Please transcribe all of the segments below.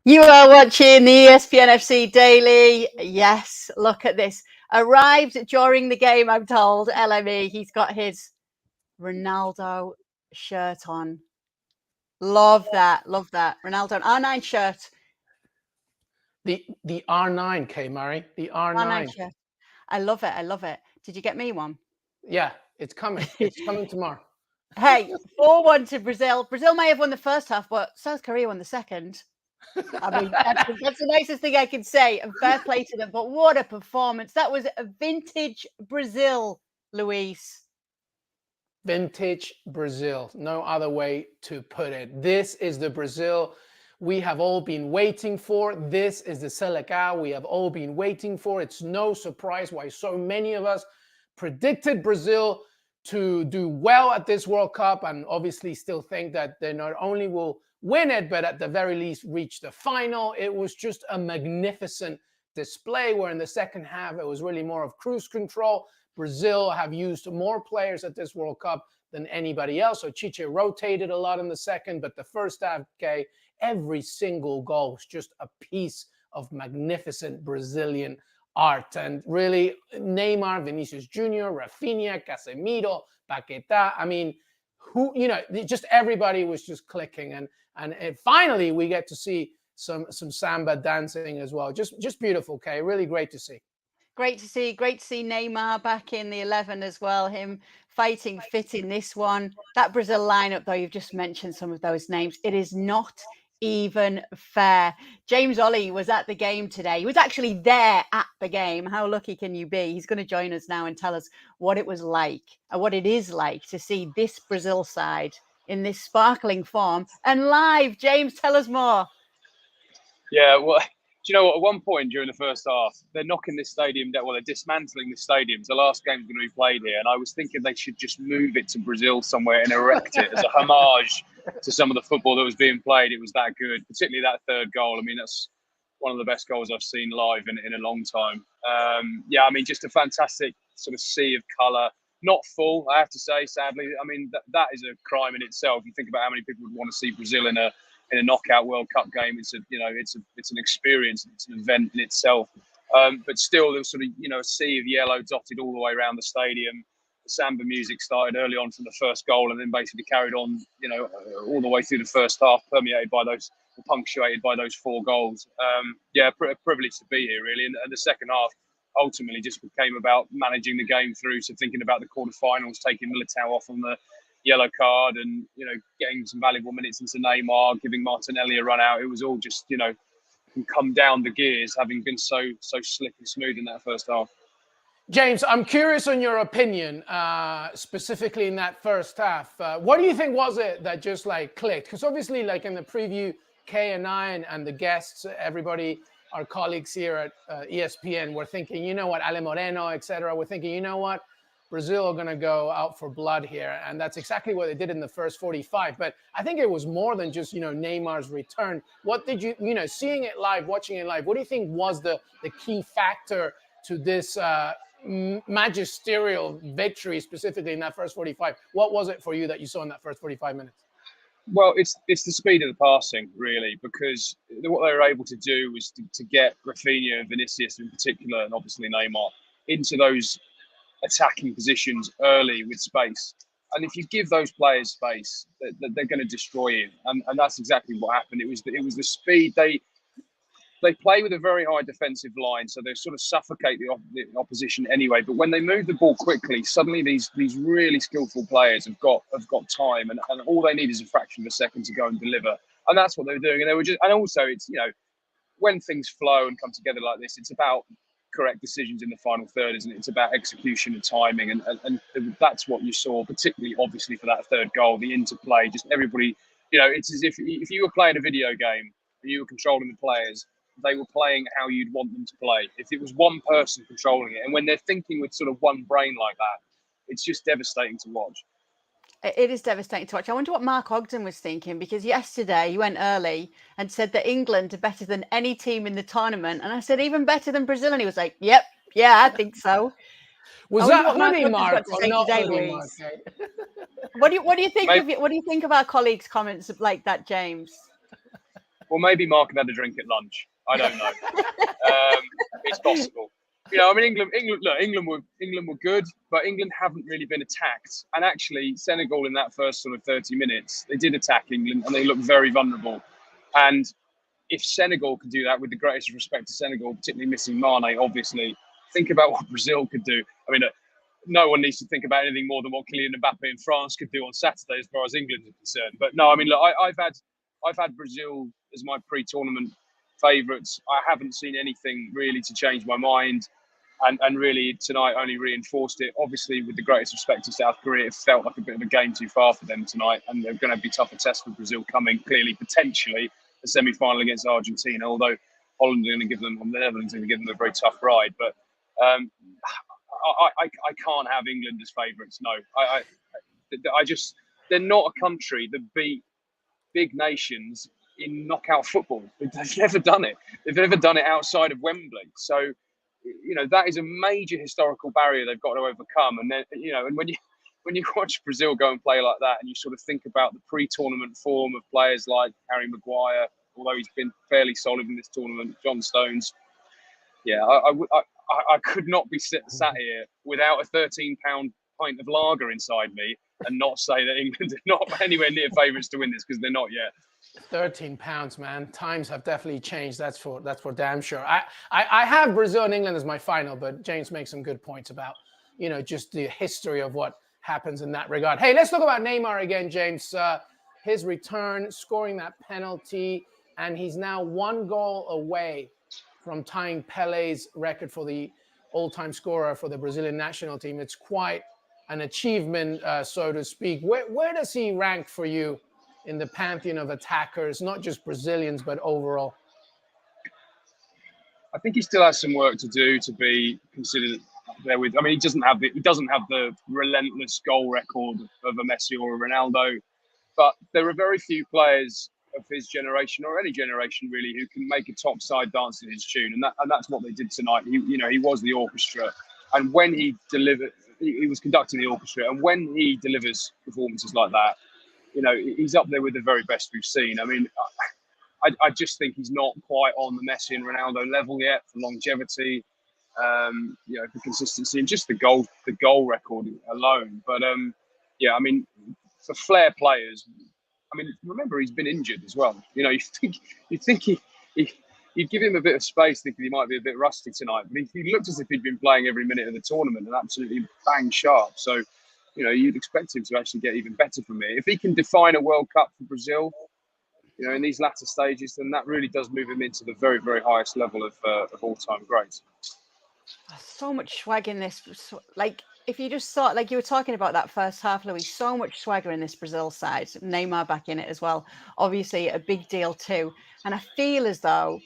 You are watching the ESPN FC Daily. Yes, look at this. Arrived during the game, I'm told. LME, he's got his Ronaldo shirt on. Love that. Love that. Ronaldo R9 shirt. The R9, K Murray. The R9 shirt. I love it. I love it. Did you get me one? Yeah, it's coming. It's coming tomorrow. Hey, 4-1 to Brazil. Brazil may have won the first half, but South Korea won the second. I mean, that's the nicest thing I can say, and fair play to them. But what a performance. That was a vintage Brazil, Luis. Vintage Brazil. No other way to put it. This is the Brazil we have all been waiting for. This is the Selecao we have all been waiting for. It's no surprise why so many of us predicted Brazil to do well at this World Cup, and obviously still think that they not only will win it, but at the very least reach the final. It was just a magnificent display where in the second half it was really more of cruise control. Brazil have used more players at this World Cup than anybody else. So Tite rotated a lot in the second, but the first half, okay, every single goal was just a piece of magnificent Brazilian art. And really, Neymar, Vinicius Jr., Rafinha, Casemiro, Paquetá, I mean, just everybody was just clicking. And finally, we get to see some samba dancing as well. Just beautiful, Kay. Really great to see. Great to see Neymar back in the 11 as well. Him fighting fit in this one. That Brazil lineup, though, you've just mentioned some of those names. It is not even fair. James Olley was at the game today. He was actually there at the game. How lucky can you be? He's going to join us now and tell us what it was like and what it is like to see this Brazil side in this sparkling form and live. James, tell us more. Yeah, well, do you know what? At one point during the first half, they're knocking this stadium down. Well, they're dismantling the stadium. The last game's going to be played here. And I was thinking they should just move it to Brazil somewhere and erect it as a homage to some of the football that was being played. It was that good, particularly that third goal. I mean, that's one of the best goals I've seen live in a long time. Yeah, I mean, just a fantastic sort of sea of colour. Not full, I have to say, sadly. I mean, that is a crime in itself. You think about how many people would want to see Brazil in a knockout World Cup game. It's an experience. It's an event in itself. But still, there was sort of a sea of yellow dotted all the way around the stadium. The samba music started early on from the first goal, and then basically carried on, all the way through the first half, punctuated by those 4 goals. Yeah, a privilege to be here, really. And the second half ultimately just became about managing the game through. So thinking about the quarterfinals, taking Militao off on the yellow card, and getting some valuable minutes into Neymar, giving Martinelli a run out. It was all just come down the gears, having been so slick and smooth in that first half. James, I'm curious on your opinion, specifically in that first half. What do you think was it that just clicked? Because obviously, in the preview, Kay and I and the guests, everybody, our colleagues here at ESPN, were thinking, Ale Moreno, etc. We're thinking, what? Brazil are going to go out for blood here. And that's exactly what they did in the first 45. But I think it was more than just, Neymar's return. What did you, seeing it live, watching it live, what do you think was the key factor to this magisterial victory, specifically in that first 45? What was it for you that you saw in that first 45 minutes? Well, it's the speed of the passing, really, because what they were able to do was to get Rafinha and Vinicius in particular, and obviously Neymar, into those attacking positions early with space. And if you give those players space, they're going to destroy you. And that's exactly what happened. It was the speed. They play with a very high defensive line, so they sort of suffocate the opposition anyway. But when they move the ball quickly, suddenly these really skillful players have got time, and all they need is a fraction of a second to go and deliver. And that's what they were doing. And also it's when things flow and come together like this, it's about correct decisions in the final third, isn't it? It's about execution and timing, and that's what you saw, particularly obviously for that third goal, the interplay, just everybody. It's as if you were playing a video game and you were controlling the players, they were playing how you'd want them to play. If it was one person controlling it, and when they're thinking with sort of one brain like that, it's just devastating to watch. It is devastating to watch. I wonder what Mark Ogden was thinking, because yesterday he went early and said that England are better than any team in the tournament. And I said, even better than Brazil. And he was like, yep, yeah, I think so. Was that hoodie Mark or not hoodie Mark? What do you think of it? What do you think of our colleagues' comments like that, James? Well, maybe Mark had a drink at lunch. I don't know. It's possible. I mean, England were good, but England haven't really been attacked. And actually, Senegal in that first sort of 30 minutes, they did attack England, and they looked very vulnerable. And if Senegal could do that, with the greatest respect to Senegal, particularly missing Mane, obviously, think about what Brazil could do. I mean, no one needs to think about anything more than what Kylian Mbappe in France could do on Saturday, as far as England is concerned. But no, I mean, look, I've had Brazil as my pre-tournament favourites. I haven't seen anything really to change my mind. And really, tonight only reinforced it. Obviously, with the greatest respect to South Korea, it felt like a bit of a game too far for them tonight. And they're going to be tougher tests for Brazil coming, clearly, potentially, a semi-final against Argentina. Although Holland are going to give them, the Netherlands are going to give them a very tough ride. But I can't have England as favourites, no. I just, they're not a country that beat big nations in knockout football. They've never done it. They've never done it outside of Wembley. So, that is a major historical barrier they've got to overcome. And then, and when you watch Brazil go and play like that, and you sort of think about the pre-tournament form of players like Harry Maguire, although he's been fairly solid in this tournament, John Stones, I could not be sat here without a 13-pound pint of lager inside me and not say that England are not anywhere near favourites to win this, because they're not yet. 13 pounds, man. Times have definitely changed. That's for damn sure. I have Brazil and England as my final, but James makes some good points about, just the history of what happens in that regard. Hey, let's talk about Neymar again, James. His return, scoring that penalty, and he's now 1 goal away from tying Pele's record for the all-time scorer for the Brazilian national team. It's quite an achievement, so to speak. Where does he rank for you in the pantheon of attackers, not just Brazilians, but overall? I think he still has some work to do to be considered there with. I mean, he doesn't have the relentless goal record of a Messi or a Ronaldo, but there are very few players of his generation, or any generation really, who can make a top side dance in his tune, and that's what they did tonight. He was the orchestra, and when he delivered, he was conducting the orchestra, and when he delivers performances like that, he's up there with the very best we've seen. I mean, I just think he's not quite on the Messi and Ronaldo level yet for longevity, for consistency, and just the goal record alone. But I mean, for flair players, I mean, remember he's been injured as well. You think you'd give him a bit of space, thinking he might be a bit rusty tonight, but he looked as if he'd been playing every minute of the tournament and absolutely bang sharp. So, you'd expect him to actually get even better from it. If he can define a World Cup for Brazil, in these latter stages, then that really does move him into the very, very highest level of all-time greats. So much swag in this. Like, if you just saw, like you were talking about that first half, Louis, so much swagger in this Brazil side. Neymar back in it as well. Obviously, a big deal too. And I feel as though,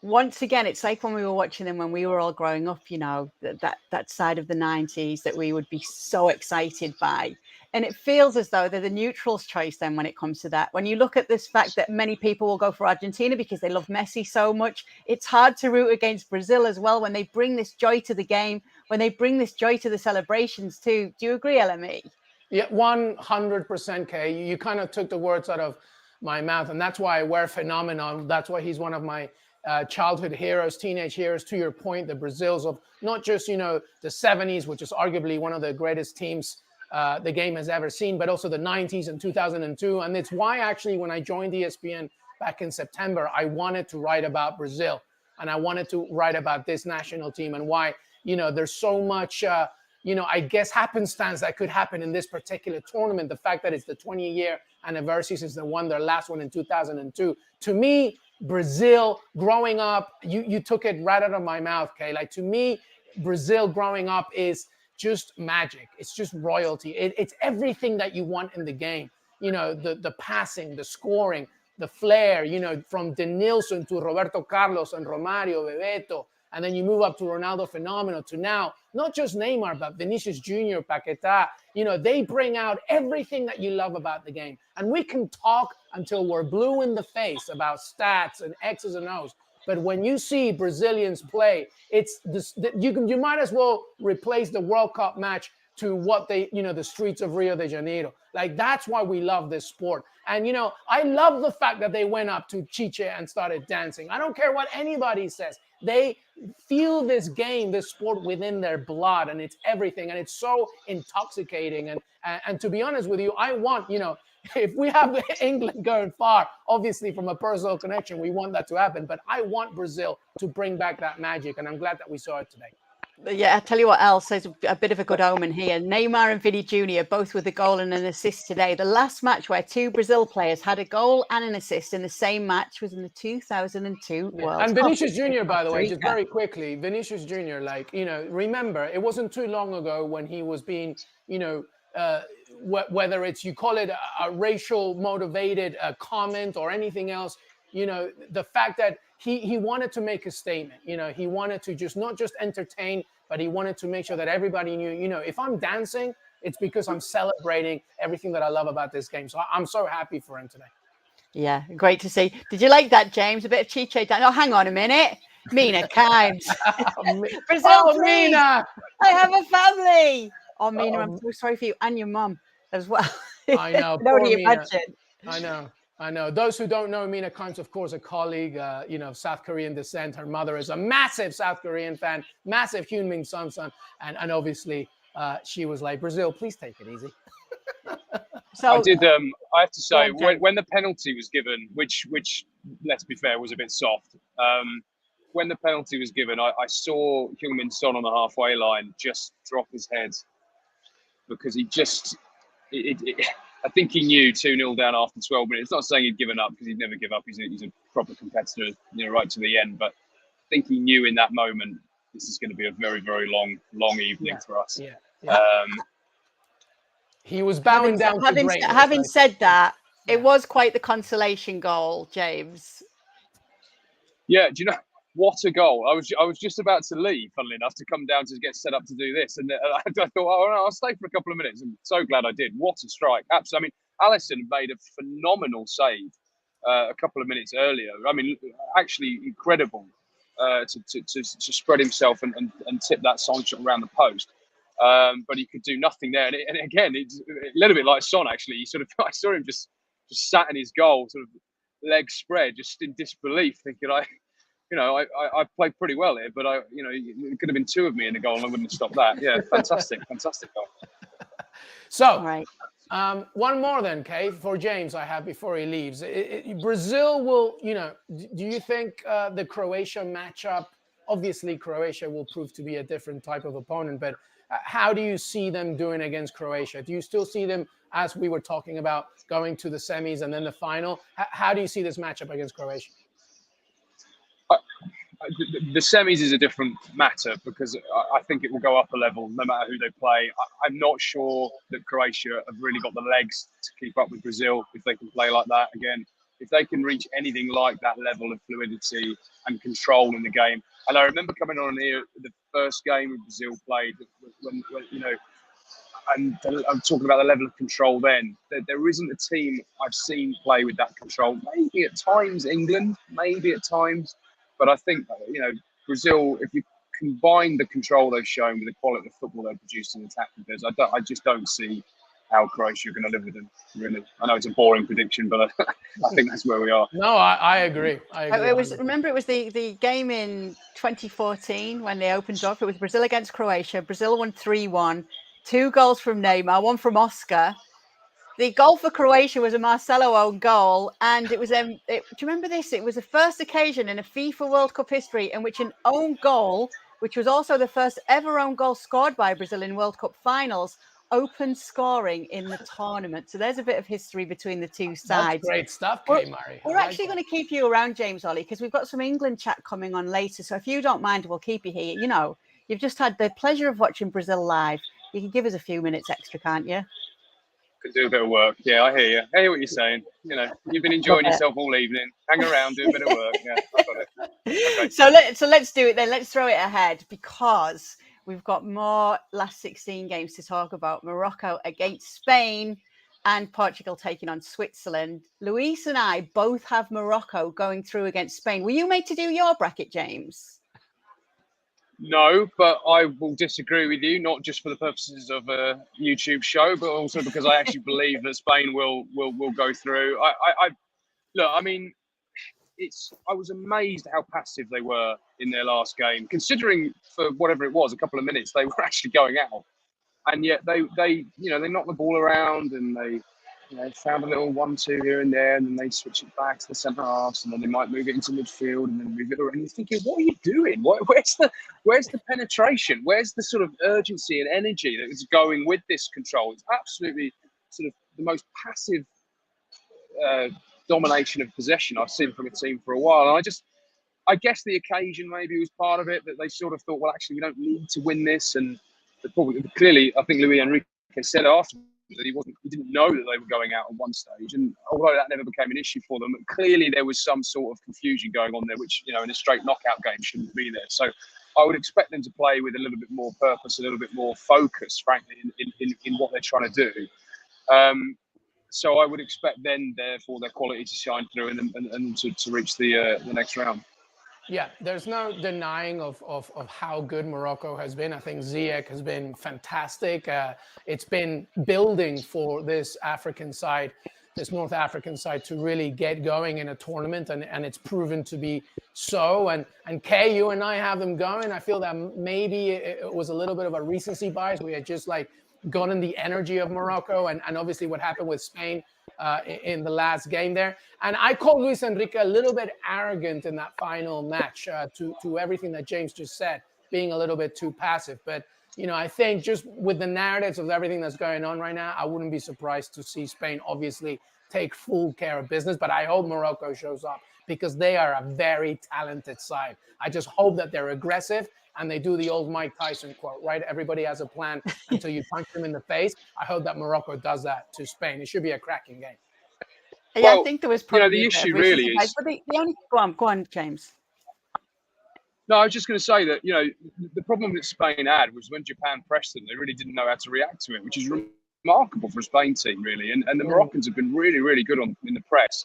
once again, it's like when we were watching them when we were all growing up, that side of the 90s that we would be so excited by. And it feels as though they're the neutrals' choice then when it comes to that. When you look at this fact that many people will go for Argentina because they love Messi so much, it's hard to root against Brazil as well when they bring this joy to the game, when they bring this joy to the celebrations too. Do you agree, LME? Yeah, 100%, Kay. You kind of took the words out of my mouth, and that's why I wear Phenomenon. That's why he's one of my childhood heroes, teenage heroes. To your point, the Brazils of not just, the 70s, which is arguably one of the greatest teams the game has ever seen, but also the 90s and 2002. And it's why actually when I joined ESPN back in September, I wanted to write about Brazil, and I wanted to write about this national team, and why, there's so much, I guess happenstance that could happen in this particular tournament. The fact that it's the 20-year anniversary since they won their last one in 2002. To me, Brazil growing up, you took it right out of my mouth, Kay. Like, to me, Brazil growing up is just magic. It's just royalty. It's everything that you want in the game. The passing, the scoring, the flair, from Denilson to Roberto Carlos and Romario, Bebeto, and then you move up to Ronaldo Phenomenal, to now, not just Neymar, but Vinicius Jr., Paquetá. They bring out everything that you love about the game. And we can talk until we're blue in the face about stats and X's and O's. But when you see Brazilians play, it's this, you might as well replace the World Cup match to what they, the streets of Rio de Janeiro. Like, that's why we love this sport. And, I love the fact that they went up to Tite and started dancing. I don't care what anybody says. They feel this game, this sport within their blood, and it's everything. And it's so intoxicating. And to be honest with you, I want, if we have England going far, obviously from a personal connection, we want that to happen. But I want Brazil to bring back that magic. And I'm glad that we saw it today. Yeah, I tell you what else, there's a bit of a good omen here. Neymar and Vini Jr. both with a goal and an assist today. The last match where two Brazil players had a goal and an assist in the same match was in the 2002 World Cup. And Vinicius Jr., by the way, just very quickly, Vinicius Jr., remember, it wasn't too long ago when he was being, whether it's, you call it a racial motivated comment or anything else, the fact that he wanted to make a statement, he wanted to not just entertain, but he wanted to make sure that everybody knew, if I'm dancing, it's because I'm celebrating everything that I love about this game. So I'm so happy for him today. Yeah, great to see. Did you like that, James? A bit of Chiche dance. Oh, hang on a minute. Mina Kimes. Brazil, Mina! I have a family. Oh, Mina, I'm so sorry for you and your mum as well. I know. Poor Mina. I know. Those who don't know, Mina Kimes, of course, a colleague, of South Korean descent. Her mother is a massive South Korean fan, massive Hyunmin Son. And obviously, she was like, Brazil, please take it easy. So I have to say, when the penalty was given, which let's be fair, was a bit soft. When the penalty was given, I saw Hyunmin Son on the halfway line just drop his head because he just, I think he knew 2-0 down after 12 minutes. Not saying he'd given up, because he'd never give up. He's a proper competitor, right to the end. But I think he knew in that moment, this is going to be a very, very long evening for us. Yeah. He was bowing down to greatness. Having said that, it was quite the consolation goal, James. Yeah, do you know what a goal? I was just about to leave, funnily enough, to come down to get set up to do this, and I thought, oh, no, I'll stay for a couple of minutes. I'm so glad I did. What a strike! Absolutely. I mean, Alisson made a phenomenal save a couple of minutes earlier. I mean, actually incredible to spread himself and tip that Son shot around the post. But he could do nothing there. And again, it's a little bit like Son, actually. I saw him just sat in his goal, sort of legs spread, just in disbelief, thinking, I played pretty well here, but it could have been two of me in the goal and I wouldn't have stopped that. Yeah, fantastic goal. So, right. One more then, Kay, for James, I have before he leaves. Brazil will, do you think the Croatia matchup, obviously Croatia will prove to be a different type of opponent, but how do you see them doing against Croatia? Do you still see them, as we were talking about, going to the semis and then the final? How do you see this matchup against Croatia? The semis is a different matter, because I think it will go up a level no matter who they play. I'm not sure that Croatia have really got the legs to keep up with Brazil if they can play like that again. If they can reach anything like that level of fluidity and control in the game. And I remember coming on here the first game Brazil played, when and I'm talking about the level of control then. There isn't a team I've seen play with that control. Maybe at times England, maybe at times. But I think, Brazil, if you combine the control they've shown with the quality of football they've produced in attacking players, I just don't see how Croatia are going to live with them, really. I know it's a boring prediction, but I think that's where we are. No, I agree. It was the game in 2014 when they opened up. It was Brazil against Croatia. Brazil won 3-1. 2 goals from Neymar, 1 from Oscar. The goal for Croatia was a Marcelo own goal, and it was. Do you remember this? It was the first occasion in a FIFA World Cup history in which an own goal, which was also the first ever own goal scored by Brazil in World Cup finals, opened scoring in the tournament. So there's a bit of history between the two sides. That's great stuff, Kay Murray. We're actually going to keep you around, James Olley, because we've got some England chat coming on later. So if you don't mind, we'll keep you here. You've just had the pleasure of watching Brazil live. You can give us a few minutes extra, can't you? Could do a bit of work. Yeah, I hear you. I hear what you're saying. You've been enjoying yourself all evening. Hang around, do a bit of work. Yeah, I've got it. Okay. So let's do it then. Let's throw it ahead, because we've got more last 16 games to talk about. Morocco against Spain and Portugal taking on Switzerland. Luis and I both have Morocco going through against Spain. Were you made to do your bracket, James? No, but I will disagree with you, not just for the purposes of a YouTube show, but also because I actually believe that Spain will go through. I look, I mean, I was amazed how passive they were in their last game, considering for whatever it was, a couple of minutes they were actually going out, and yet they they knocked the ball around and they found a little 1-2 here and there, and then they switch it back to the centre halves, and then they might move it into midfield and then move it around. And you're thinking, what are you doing? Where's the penetration? Where's the sort of urgency and energy that is going with this control? It's absolutely sort of the most passive domination of possession I've seen from a team for a while. And I guess the occasion maybe was part of it, that they sort of thought, well, actually, we don't need to win this. And clearly, I think Luis Enrique said after that he didn't know that they were going out at one stage. And although that never became an issue for them, clearly there was some sort of confusion going on there, which, in a straight knockout game shouldn't be there. So I would expect them to play with a little bit more purpose, a little bit more focus, frankly, in what they're trying to do. So I would expect then, therefore, their quality to shine through and to reach the next round. Yeah, there's no denying of how good Morocco has been. I think Ziyech has been fantastic. It's been building for this African side, this North African side, to really get going in a tournament, and it's proven to be so. And Kay, you and I have them going. I feel that maybe it was a little bit of a recency bias. We had just gotten the energy of Morocco, and obviously what happened with Spain in the last game there. And I call Luis Enrique a little bit arrogant in that final match to everything that James just said, being a little bit too passive. But, I think just with the narratives of everything that's going on right now, I wouldn't be surprised to see Spain obviously take full care of business. But I hope Morocco shows up, because they are a very talented side. I just hope that they're aggressive and they do the old Mike Tyson quote, right? Everybody has a plan until you punch them in the face. I hope that Morocco does that to Spain. It should be a cracking game. Yeah, well, I think there was probably the issue really is. But the only go on, James. No, I was just going to say that the problem that Spain had was when Japan pressed them, they really didn't know how to react to it, which is remarkable for a Spain team, really. And the Moroccans have been really, really good in the press,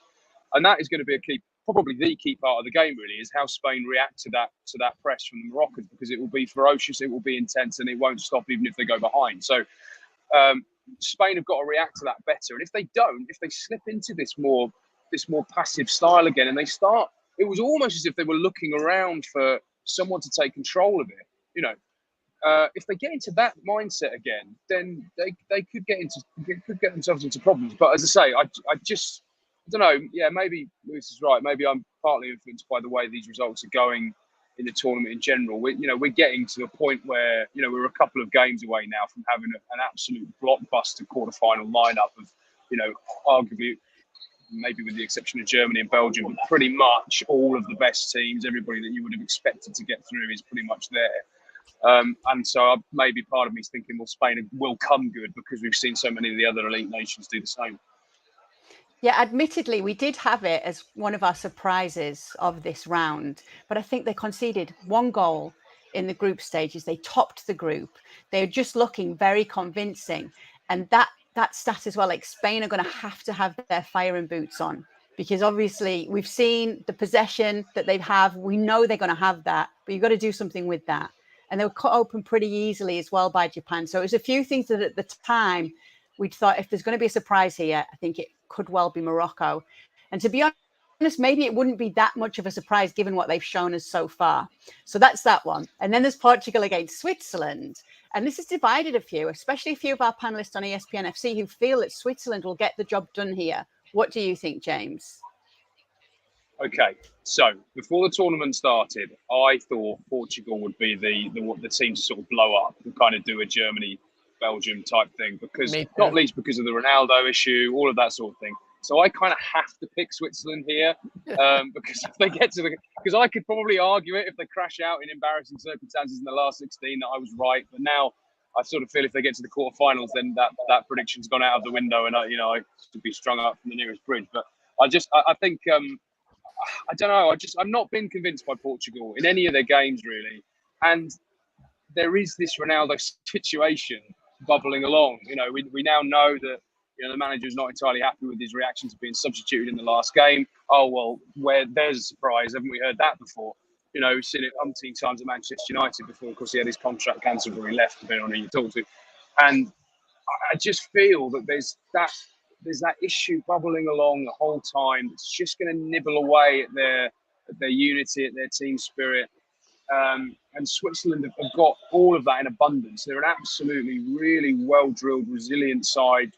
and that is going to be probably the key part of the game, really, is how Spain react to that press from the Moroccans, because it will be ferocious, it will be intense, and it won't stop even if they go behind. So Spain have got to react to that better. And if they don't, if they slip into this more passive style again, and it was almost as if they were looking around for someone to take control of it. If they get into that mindset again, then they could get themselves into problems. But as I say, I don't know. Yeah, maybe Lewis is right. Maybe I'm partly influenced by the way these results are going in the tournament in general. We're getting to a point where we're a couple of games away now from having an absolute blockbuster quarterfinal lineup of arguably, maybe with the exception of Germany and Belgium, but pretty much all of the best teams. Everybody that you would have expected to get through is pretty much there. And so maybe part of me is thinking, well, Spain will come good because we've seen so many of the other elite nations do the same. Yeah, admittedly, we did have it as one of our surprises of this round, but I think they conceded one goal in the group stages. They topped the group. They're just looking very convincing. And that stat as well, like Spain are going to have their firing boots on, because obviously we've seen the possession that they have. We know they're going to have that, but you've got to do something with that. And they were cut open pretty easily as well by Japan. So it was a few things that at the time we'd thought, if there's going to be a surprise here, I think it could well be Morocco. And to be honest, maybe it wouldn't be that much of a surprise given what they've shown us so far. So that's that one. And then there's Portugal against Switzerland. And this has divided a few, especially a few of our panelists on ESPN FC who feel that Switzerland will get the job done here. What do you think, James? Okay, so before the tournament started, I thought Portugal would be the team to sort of blow up and kind of do a Germany Belgium type thing, because not least because of the Ronaldo issue, all of that sort of thing. So I kind of have to pick Switzerland here because if they get to because I could probably argue it if they crash out in embarrassing circumstances in the last 16 that I was right, but now I sort of feel if they get to the quarterfinals, then that prediction's gone out of the window, and I should be strung up from the nearest bridge. But I think I don't know. I'm not been convinced by Portugal in any of their games really, and there is this Ronaldo situation bubbling along. We now know that the manager's not entirely happy with his reaction to being substituted in the last game. Oh well, there's a surprise. Haven't we heard that before? You know, we've seen it umpteen times at Manchester United before. Of course, he had his contract cancelled before he left, depending on who you talk to. And I just feel that there's that issue bubbling along the whole time. It's just going to nibble away at their unity, at their team spirit. And Switzerland have got all of that in abundance. They're an absolutely really well-drilled, resilient side.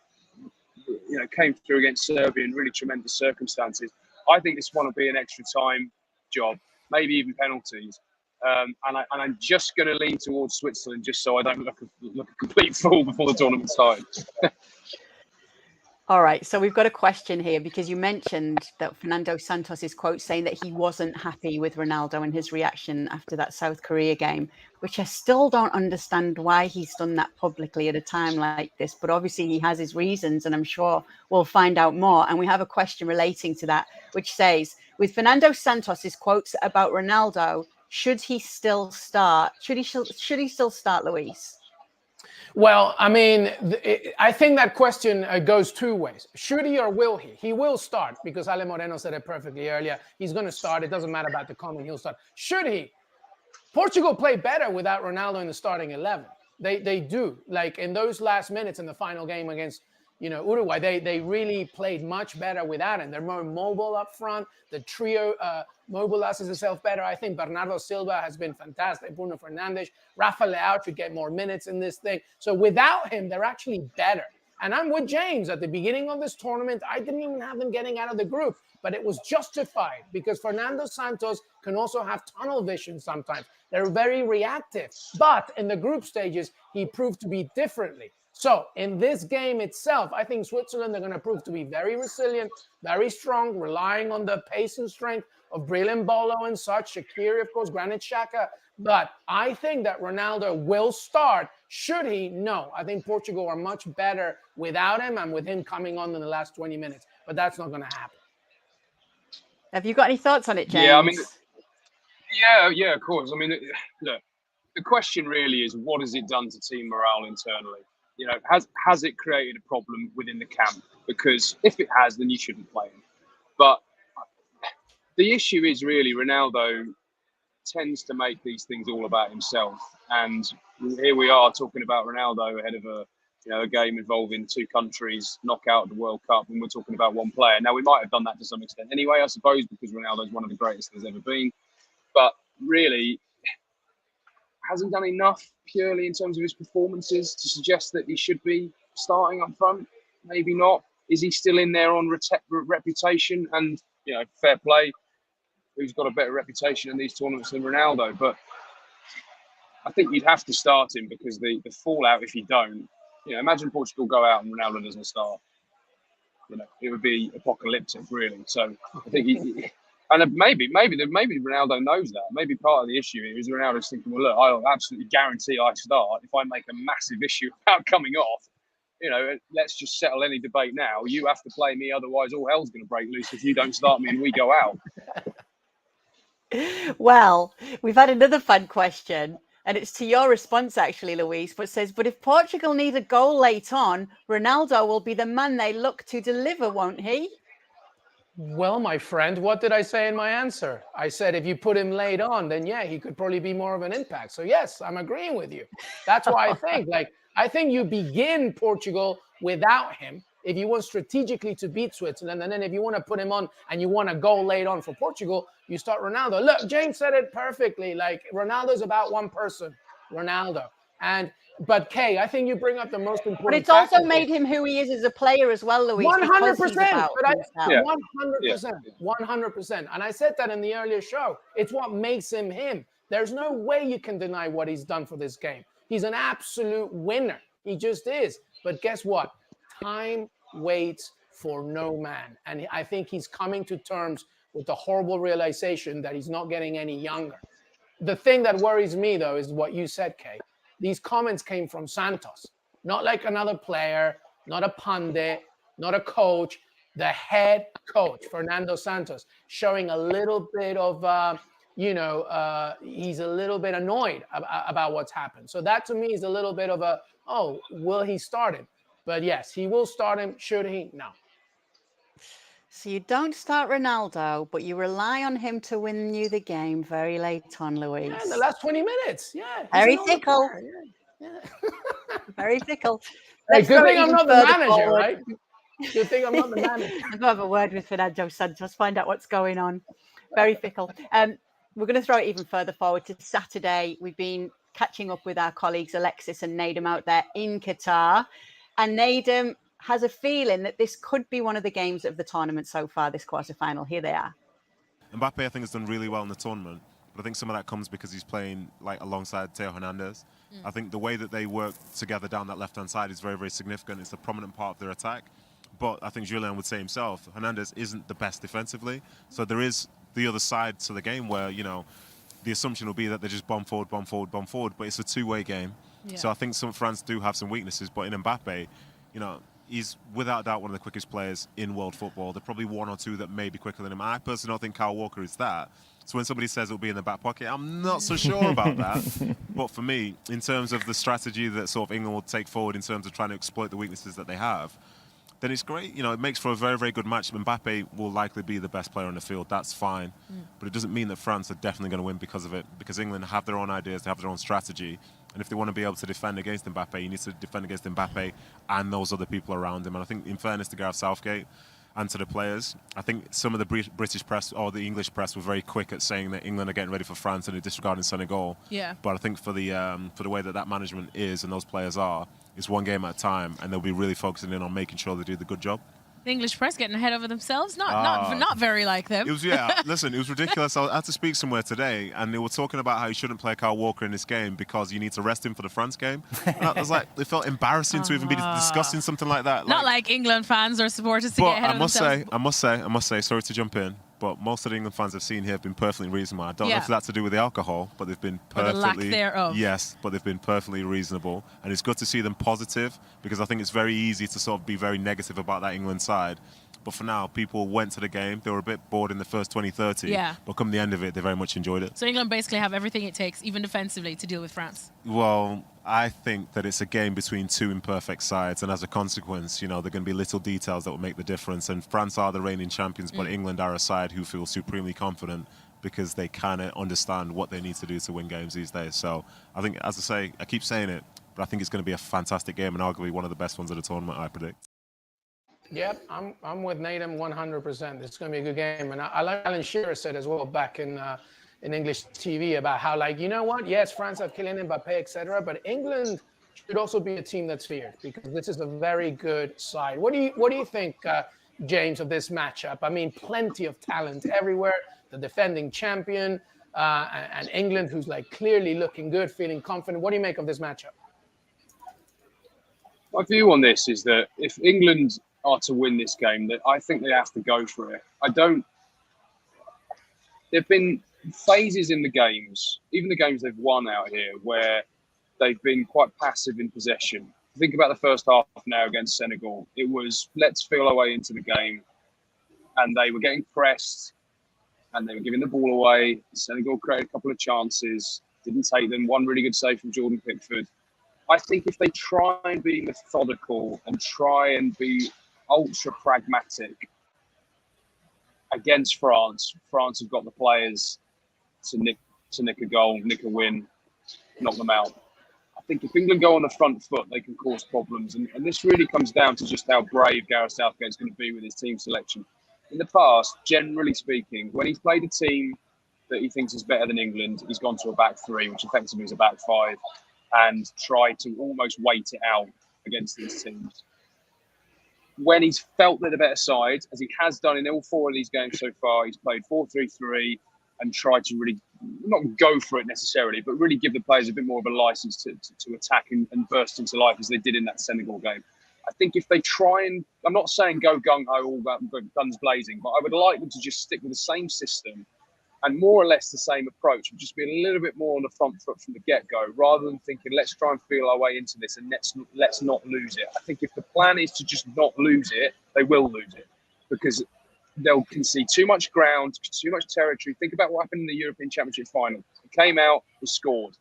You know, came through against Serbia in really tremendous circumstances. I think this one will be an extra time job, maybe even penalties. And I'm just going to lean towards Switzerland just so I don't look a complete fool before the tournament starts. All right, so we've got a question here because you mentioned that Fernando Santos's quote saying that he wasn't happy with Ronaldo and his reaction after that South Korea game, which I still don't understand why he's done that publicly at a time like this. But obviously he has his reasons, and I'm sure we'll find out more. And we have a question relating to that, which says, with Fernando Santos's quotes about Ronaldo, should he still start? Should he still start, Luis? Well, I mean, I think that question goes two ways. Should he or will he? He will start because Ale Moreno said it perfectly earlier. He's going to start. It doesn't matter about the comment. He'll start. Should he? Portugal play better without Ronaldo in the starting 11. They do. Like in those last minutes in the final game against Uruguay, they really played much better without him. They're more mobile up front. The trio mobilizes itself better. I think Bernardo Silva has been fantastic. Bruno Fernandes, Rafa Leao should get more minutes in this thing. So without him, they're actually better. And I'm with James. At the beginning of this tournament, I didn't even have them getting out of the group, but it was justified because Fernando Santos can also have tunnel vision sometimes. They're very reactive. But in the group stages, he proved to be differently. So in this game itself, I think Switzerland are going to prove to be very resilient, very strong, relying on the pace and strength of Bril Mbolo and such, Shaqiri, of course, Granit Xhaka. But I think that Ronaldo will start. Should he? No. I think Portugal are much better without him and with him coming on in the last 20 minutes. But that's not going to happen. Have you got any thoughts on it, James? Yeah, I mean, yeah, of course. I mean, look, the question really is, what has it done to team morale internally? You know, has it created a problem within the camp? Because if it has, then you shouldn't play him. But the issue is really Ronaldo tends to make these things all about himself. And here we are talking about Ronaldo ahead of a game involving two countries, knockout of the World Cup, and we're talking about one player. Now, we might have done that to some extent anyway, I suppose, because Ronaldo is one of the greatest there's ever been. But really, hasn't done enough purely in terms of his performances to suggest that he should be starting up front. Maybe not. Is he still in there on reputation? And, fair play. Who's got a better reputation in these tournaments than Ronaldo? But I think you'd have to start him because the fallout if you don't, imagine Portugal go out and Ronaldo doesn't start. It would be apocalyptic, really. So I think and maybe Ronaldo knows that. Maybe part of the issue here is Ronaldo's thinking, well, look, I'll absolutely guarantee I start if I make a massive issue about coming off. Let's just settle any debate now. You have to play me, otherwise all hell's going to break loose if you don't start me and we go out. Well, we've had another fun question, and it's to your response, actually, Luis, but says, but if Portugal need a goal late on, Ronaldo will be the man they look to deliver, won't he? Well, my friend, what did I say in my answer? I said if you put him late on, then yeah, he could probably be more of an impact. So yes, I'm agreeing with you. That's why I think you begin Portugal without him if you want strategically to beat Switzerland. And then if you want to put him on and you want to go late on for Portugal, you start Ronaldo. Look, James said it perfectly. Like Ronaldo's about one person, Ronaldo. But Kay, I think you bring up the most important. But it's also made him who he is as a player as well, Luis. 100%. 100%. 100%. And I said that in the earlier show. It's what makes him him. There's no way you can deny what he's done for this game. He's an absolute winner. He just is. But guess what? Time waits for no man. And I think he's coming to terms with the horrible realization that he's not getting any younger. The thing that worries me, though, is what you said, Kay. These comments came from Santos, not like another player, not a pundit, not a coach, the head coach, Fernando Santos, showing a little bit of, he's a little bit annoyed about what's happened. So that to me is a little bit of will he start him? But yes, he will start him. Should he? No. So you don't start Ronaldo, but you rely on him to win you the game very late on, Louise. Yeah, in the last 20 minutes. Yeah. Very fickle. Yeah. Very fickle. Hey, Let's good throw it thing I'm even not the further manager, forward. right? Good thing I'm not the manager. I'll go have a word with Fernando Santos, find out what's going on. Very fickle. We're going to throw it even further forward to Saturday. We've been catching up with our colleagues Alexis and Nadem out there in Qatar. And Nadem has a feeling that this could be one of the games of the tournament so far, this quarterfinal. Here they are. Mbappe, I think, has done really well in the tournament. But I think some of that comes because he's playing like alongside Theo Hernandez. I think the way that they work together down that left-hand side is very, very significant. It's a prominent part of their attack. But I think Julian would say himself, Hernandez isn't the best defensively. So there is the other side to the game where, you know, the assumption will be that they just bomb forward, bomb forward, bomb forward. But it's a two-way game. Yeah. So I think some France do have some weaknesses. But in Mbappe, you know, he's without doubt one of the quickest players in world football. There are probably one or two that may be quicker than him. I personally don't think Kyle Walker is that. So when somebody says it'll be in the back pocket, I'm not so sure about that. But for me, in terms of the strategy that sort of England will take forward in terms of trying to exploit the weaknesses that they have, then it's great. You know, it makes for a very, very good match. Mbappe will likely be the best player on the field. That's fine. But it doesn't mean that France are definitely going to win because of it. Because England have their own ideas, they have their own strategy. And if they want to be able to defend against Mbappe, you need to defend against Mbappe and those other people around him. And I think, in fairness to Gareth Southgate and to the players, I think some of the British press or the English press were very quick at saying that England are getting ready for France and they're disregarding Senegal. Yeah. But I think for the way that management is and those players are, it's one game at a time, and they'll be really focusing in on making sure they do the good job. The English press getting ahead of themselves, not very like them. It was listen, it was ridiculous. I had to speak somewhere today, and they were talking about how you shouldn't play Kyle Walker in this game because you need to rest him for the France game. And I was like, it felt embarrassing to even be discussing something like that. Not like England fans or supporters to get ahead of themselves. I must say, sorry to jump in, but most of the England fans I've seen here have been perfectly reasonable. I don't know if that's to do with the alcohol, but they've been perfectly... Or the lack thereof. Yes, but they've been perfectly reasonable. And it's good to see them positive, because I think it's very easy to sort of be very negative about that England side. But for now, people went to the game. They were a bit bored in the first 20, 30. Yeah. But come the end of it, they very much enjoyed it. So England basically have everything it takes, even defensively, to deal with France. Well, I think that it's a game between two imperfect sides. And as a consequence, you know, there are going to be little details that will make the difference. And France are the reigning champions, but England are a side who feel supremely confident because they kind of understand what they need to do to win games these days. So I think, as I say, I keep saying it, but I think it's going to be a fantastic game and arguably one of the best ones of the tournament, I predict. Yep, I'm with Nadem 100%. It's going to be a good game. And I like Alan Shearer said as well back in English TV about how, like, you know what? Yes, France have Kylian Mbappe, etc. But England should also be a team that's feared because this is a very good side. What do you think, James, of this matchup? I mean, plenty of talent everywhere. The defending champion and England, who's like clearly looking good, feeling confident. What do you make of this matchup? My view on this is that if England are to win this game, that I think they have to go for it. There've been phases in the games, even the games they've won out here, where they've been quite passive in possession. Think about the first half now against Senegal. It was, let's feel our way into the game. And they were getting pressed and they were giving the ball away. Senegal created a couple of chances, didn't take them. One really good save from Jordan Pickford. I think if they try and be methodical and try and be ultra pragmatic against France have got the players to nick a goal, nick a win, knock them out. I think if England go on the front foot, they can cause problems. And this really comes down to just how brave Gareth Southgate's going to be with his team selection. In the past, generally speaking, when he's played a team that he thinks is better than England, he's gone to a back three, which effectively is a back five, and tried to almost wait it out against these teams. When he's felt they're the better side, as he has done in all four of these games so far, he's played 4-3-3 and tried to really not go for it necessarily, but really give the players a bit more of a license to attack and burst into life as they did in that Senegal game. I think if they try and, I'm not saying go gung-ho, all guns blazing, but I would like them to just stick with the same system and more or less the same approach, but just be a little bit more on the front foot from the get-go, rather than thinking, let's try and feel our way into this and let's not lose it. I think if the plan is to just not lose it, they will lose it because they'll concede too much ground, too much territory. Think about what happened in the European Championship final. It came out, it scored.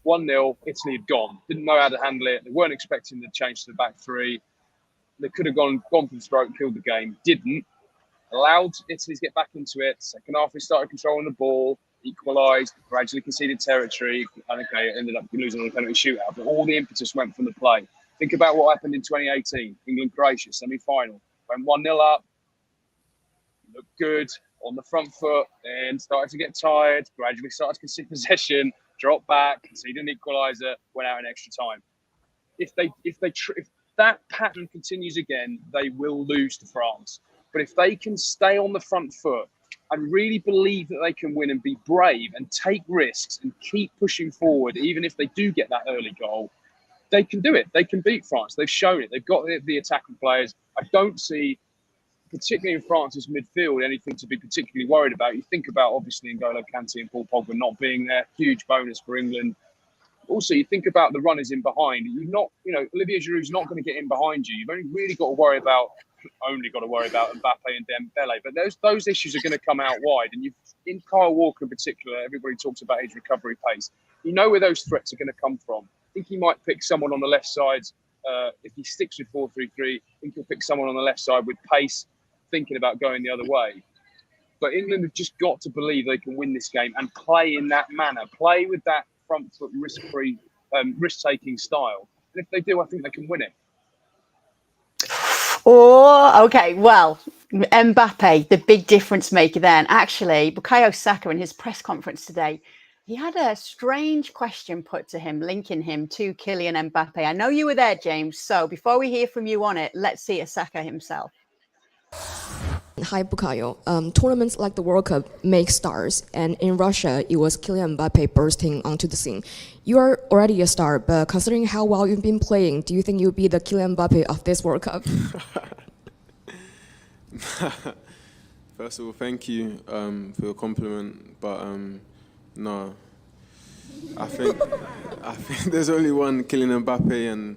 1-0, Italy had gone. Didn't know how to handle it. They weren't expecting the change to the back three. They could have gone for the throat, killed the game. Didn't. allowed Italy to get back into it. Second half, we started controlling the ball, equalised, gradually conceded territory. And okay, it ended up losing on a penalty shootout, but all the impetus went from the play. Think about what happened in 2018, England-Croatia semi-final. Went 1-0 up, looked good on the front foot, then started to get tired, gradually started to concede possession, dropped back, conceded an equaliser, went out in extra time. If that pattern continues again, they will lose to France. But if they can stay on the front foot and really believe that they can win and be brave and take risks and keep pushing forward, even if they do get that early goal, they can do it. They can beat France. They've shown it. They've got the attacking players. I don't see, particularly in France's midfield, anything to be particularly worried about. You think about, obviously, N'Golo Kante and Paul Pogba not being there. Huge bonus for England. Also, you think about the runners in behind. Olivier Giroud's not going to get in behind you. You've only really got to worry about Mbappe and Dembele. But those issues are going to come out wide. And in Kyle Walker in particular, everybody talks about his recovery pace. You know where those threats are going to come from. I think he might pick someone on the left side. If he sticks with 4-3-3, I think he'll pick someone on the left side with pace, thinking about going the other way. But England have just got to believe they can win this game and play in that manner, play with that front foot risk-free, risk-taking style. And if they do, I think they can win it. Oh, okay. Well, Mbappe, the big difference maker then. Actually, Bukayo Saka in his press conference today, he had a strange question put to him, linking him to Kylian Mbappe. I know you were there, James. So before we hear from you on it, let's see Saka himself. Hi, Bukayo. Tournaments like the World Cup make stars, and in Russia, it was Kylian Mbappe bursting onto the scene. You are already a star, but considering how well you've been playing, do you think you'll be the Kylian Mbappe of this World Cup? First of all, thank you for your compliment, but no. I think there's only one Kylian Mbappe, and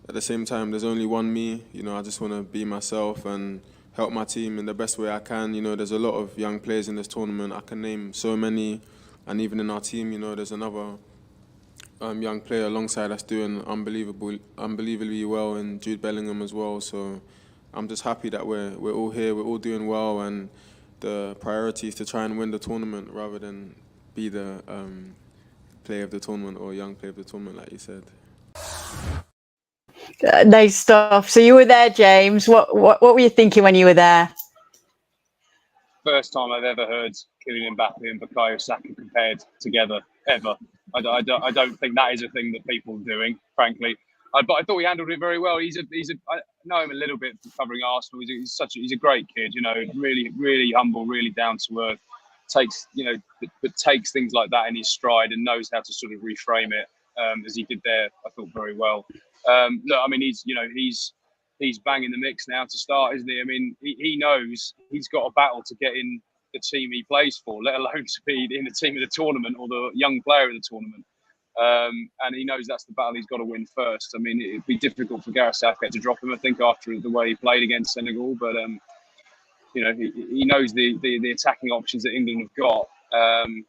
at the same time, there's only one me. I just want to be myself and help my team in the best way I can. There's a lot of young players in this tournament. I can name so many, and even in our team, there's another young player alongside us doing unbelievably well, and Jude Bellingham as well. So I'm just happy that we're all here, we're all doing well, and the priority is to try and win the tournament rather than be the player of the tournament or young player of the tournament, like you said. Nice stuff. So you were there, James. What were you thinking when you were there? First time I've ever heard Kylian Mbappe and Bukayo Saka compared together, ever. I don't think that is a thing that people are doing, frankly. But I thought he handled it very well. I know him a little bit from covering Arsenal. He's a great kid. Really, really humble, really down to earth. Takes things like that in his stride and knows how to sort of reframe it, as he did there. I thought very well. Look, I mean, he's banging the mix now to start, isn't he? I mean, he knows he's got a battle to get in the team he plays for, let alone to be in the team of the tournament or the young player of the tournament. And he knows that's the battle he's got to win first. I mean, it'd be difficult for Gareth Southgate to drop him, I think, after the way he played against Senegal. But he knows the attacking options that England have got. And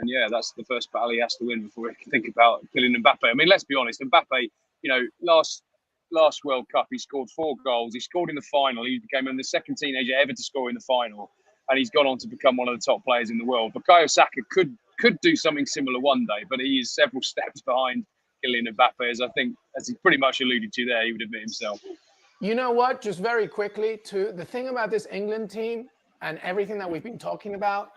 yeah, that's the first battle he has to win before he can think about Kylian Mbappe. I mean, let's be honest, Mbappe, last World Cup, he scored 4 goals. He scored in the final. He became the second teenager ever to score in the final. And he's gone on to become one of the top players in the world. Bukayo Saka could do something similar one day, but he is several steps behind Kylian Mbappe, as he pretty much alluded to there, he would admit himself. You know what? Just very quickly, the thing about this England team and everything that we've been talking about,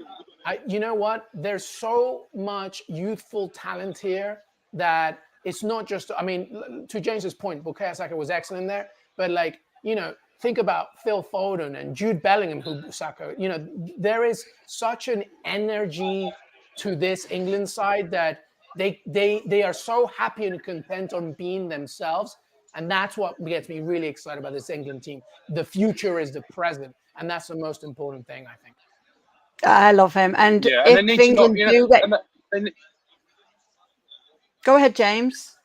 you know what? There's so much youthful talent here that it's not just, I mean, to James's point, Bukayo Saka was excellent there, but think about Phil Foden and Jude Bellingham, who Saka, there is such an energy to this England side that they are so happy and content on being themselves. And that's what gets me really excited about this England team. The future is the present. And that's the most important thing, I think. I love him. And if England do get... Go ahead, James.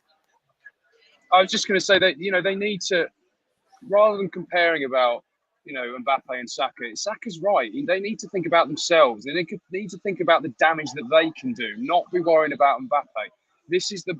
I was just going to say that, they need to, rather than comparing about, Mbappe and Saka, Saka's right. They need to think about themselves. They need to think about the damage that they can do, not be worrying about Mbappe. This is the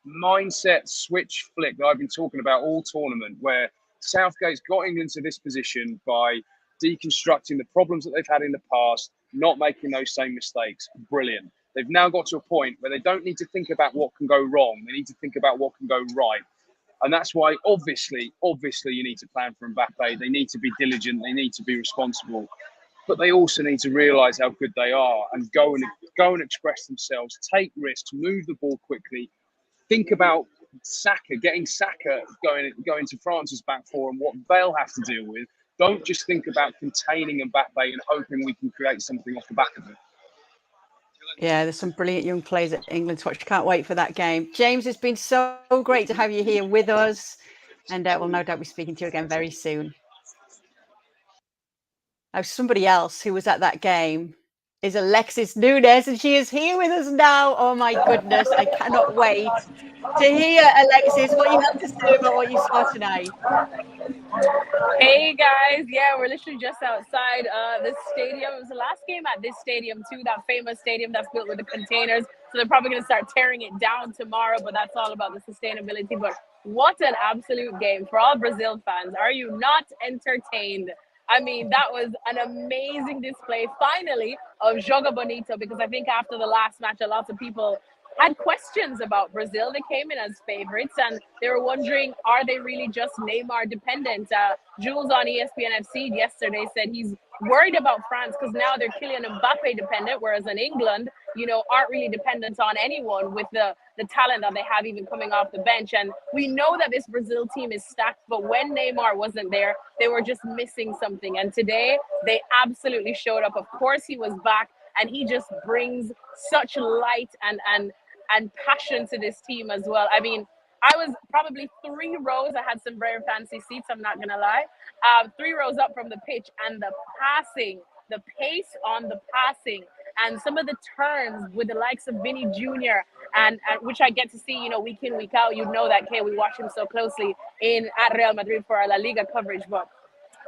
mindset switch flick that I've been talking about all tournament, where Southgate's got England to this position by deconstructing the problems that they've had in the past, not making those same mistakes. Brilliant. They've now got to a point where they don't need to think about what can go wrong. They need to think about what can go right. And that's why, obviously, you need to plan for Mbappe. They need to be diligent. They need to be responsible. But they also need to realise how good they are and go and express themselves, take risks, move the ball quickly. Think about Saka, getting Saka going to France's back four and what they'll have to deal with. Don't just think about containing Mbappe and hoping we can create something off the back of it. Yeah, there's some brilliant young players at England to watch. Can't wait for that game. James, it's been so great to have you here with us. And we'll no doubt be speaking to you again very soon. Now, somebody else who was at that game is Alexis Nunes, and she is here with us now. Oh, my goodness. I cannot wait to hear, Alexis, what you have to say about what you saw tonight. Hey guys, yeah, we're literally just outside this stadium. It was the last game at this stadium too, that famous stadium that's built with the containers. So they're probably going to start tearing it down tomorrow, but that's all about the sustainability. But what an absolute game for all Brazil fans. Are you not entertained? I mean, that was an amazing display, finally, of Joga Bonito, because I think after the last match, a lot of people had questions about Brazil. They came in as favorites and they were wondering, are they really just Neymar dependent? Jules on ESPN FC yesterday said he's worried about France because now they're Kylian Mbappe dependent, whereas in England, you know, aren't really dependent on anyone with the talent that they have even coming off the bench. And we know that this Brazil team is stacked, but when Neymar wasn't there, they were just missing something. And today they absolutely showed up. Of course, he was back and he just brings such light and passion to this team as well. I mean, I was probably 3 rows. I had some very fancy seats, I'm not going to lie. 3 rows up from the pitch, and the passing, the pace on the passing, and some of the turns with the likes of Vinny Jr. and which I get to see, you know, week in, week out. You know that, Kay, we watch him so closely at Real Madrid for our La Liga coverage, but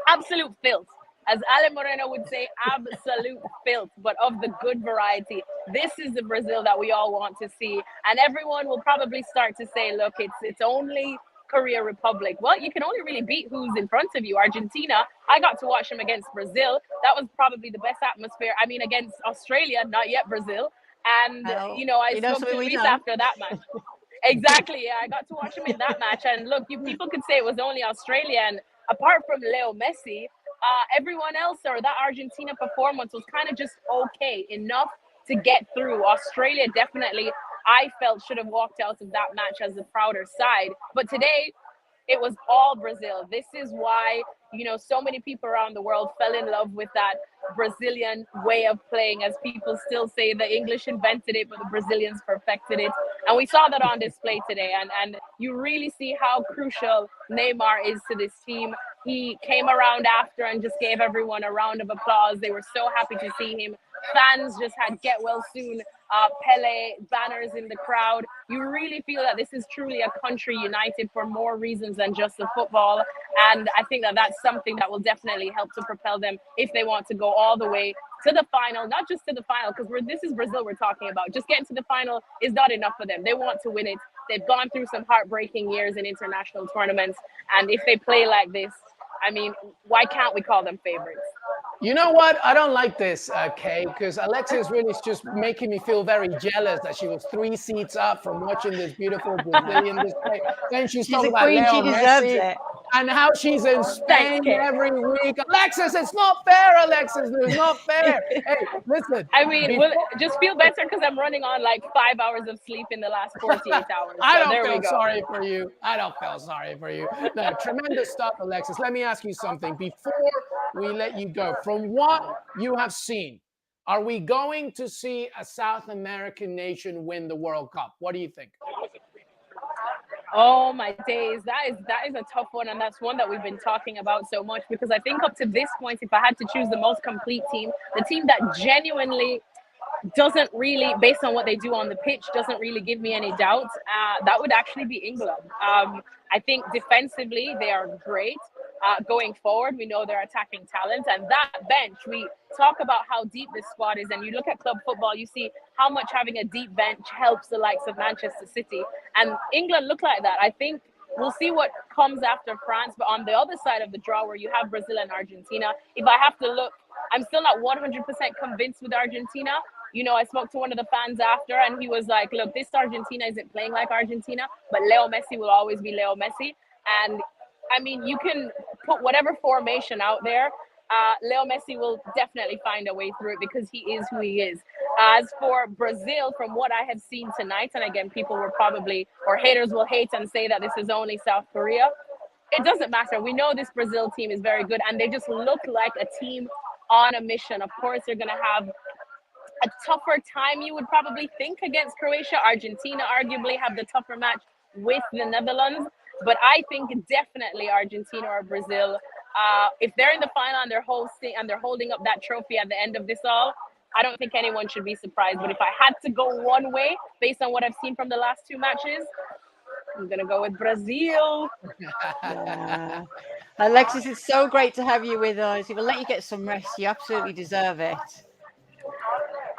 absolute filth. As Ale Moreno would say, absolute filth, but of the good variety. This is the Brazil that we all want to see. And everyone will probably start to say, look, it's only Korea Republic. Well, you can only really beat who's in front of you. Argentina, I got to watch them against Brazil. That was probably the best atmosphere. I mean, against Australia, not yet Brazil. And, you know, I spoke to Luis after that match. Exactly, yeah, I got to watch him in that match. And look, people could say it was only Australia. And apart from Leo Messi, everyone else, or that Argentina performance was kind of just okay, enough to get through. Australia definitely, I felt, should have walked out of that match as the prouder side. But today, it was all Brazil. This is why, you know, so many people around the world fell in love with that Brazilian way of playing, as people still say the English invented it, but the Brazilians perfected it. And we saw that on display today. And you really see how crucial Neymar is to this team. He came around after and just gave everyone a round of applause. They were so happy to see him. Fans just had get well soon, Pele banners in the crowd. You really feel that this is truly a country united for more reasons than just the football. And I think that that's something that will definitely help to propel them if they want to go all the way to the final, not just to the final, because this is Brazil we're talking about. Just getting to the final is not enough for them. They want to win it. They've gone through some heartbreaking years in international tournaments. And if they play like this, I mean, why can't we call them favorites? You know what? I don't like this, Kay, because Alexis really is just making me feel very jealous that she was 3 seats up from watching this beautiful Brazilian display. Then she's talking about queen, Leo she deserves Messi it. and how she's in Spain every week. Alexis, it's not fair, Alexis. It's not fair. Hey, listen. I mean, just feel better because I'm running on like 5 hours of sleep in the last 48 hours. So I don't feel sorry for you. I don't feel sorry for you. No, tremendous stuff, Alexis. Let me ask you something before we let you go. From what you have seen, are we going to see a South American nation win the World Cup? What do you think? Oh my days, that is a tough one, and that's one that we've been talking about so much, because I think up to this point, if I had to choose the most complete team, the team that genuinely doesn't really, based on what they do on the pitch, doesn't really give me any doubts, that would actually be England. I think defensively they are great. Going forward, we know they're attacking talent, and that bench, we talk about how deep this squad is, and you look at club football, you see how much having a deep bench helps the likes of Manchester City, and England look like that. I think we'll see what comes after France. But on the other side of the draw, where you have Brazil and Argentina, if I have to look, I'm still not 100% convinced with Argentina. You know, I spoke to one of the fans after, and he was like, look, this Argentina isn't playing like Argentina, but Leo Messi will always be Leo Messi. And I mean, you can put whatever formation out there. Leo Messi will definitely find a way through it because he is who he is. As for Brazil, from what I have seen tonight, and again, people will probably, or haters will hate and say that this is only South Korea. It doesn't matter. We know this Brazil team is very good, and they just look like a team on a mission. Of course, they're going to have a tougher time, you would probably think, against Croatia. Argentina arguably have the tougher match with the Netherlands. But I think definitely Argentina or Brazil, if they're in the final and they're holding up that trophy at the end of this all, I don't think anyone should be surprised. But if I had to go one way, based on what I've seen from the last two matches, I'm going to go with Brazil. Yeah. Alexis, it's so great to have you with us. We'll let you get some rest. You absolutely deserve it.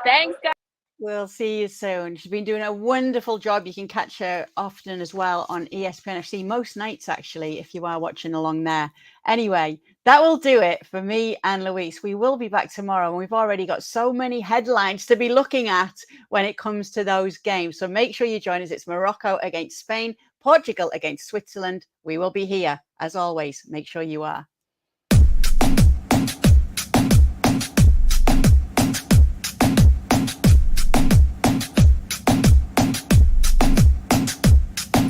Thanks, guys. We'll see you soon. She's been doing a wonderful job. You can catch her often as well on ESPNFC, most nights actually, if you are watching along there. Anyway, that will do it for me and Luis. We will be back tomorrow, and we've already got so many headlines to be looking at when it comes to those games. So make sure you join us. It's Morocco against Spain, Portugal against Switzerland. We will be here, as always. Make sure you are.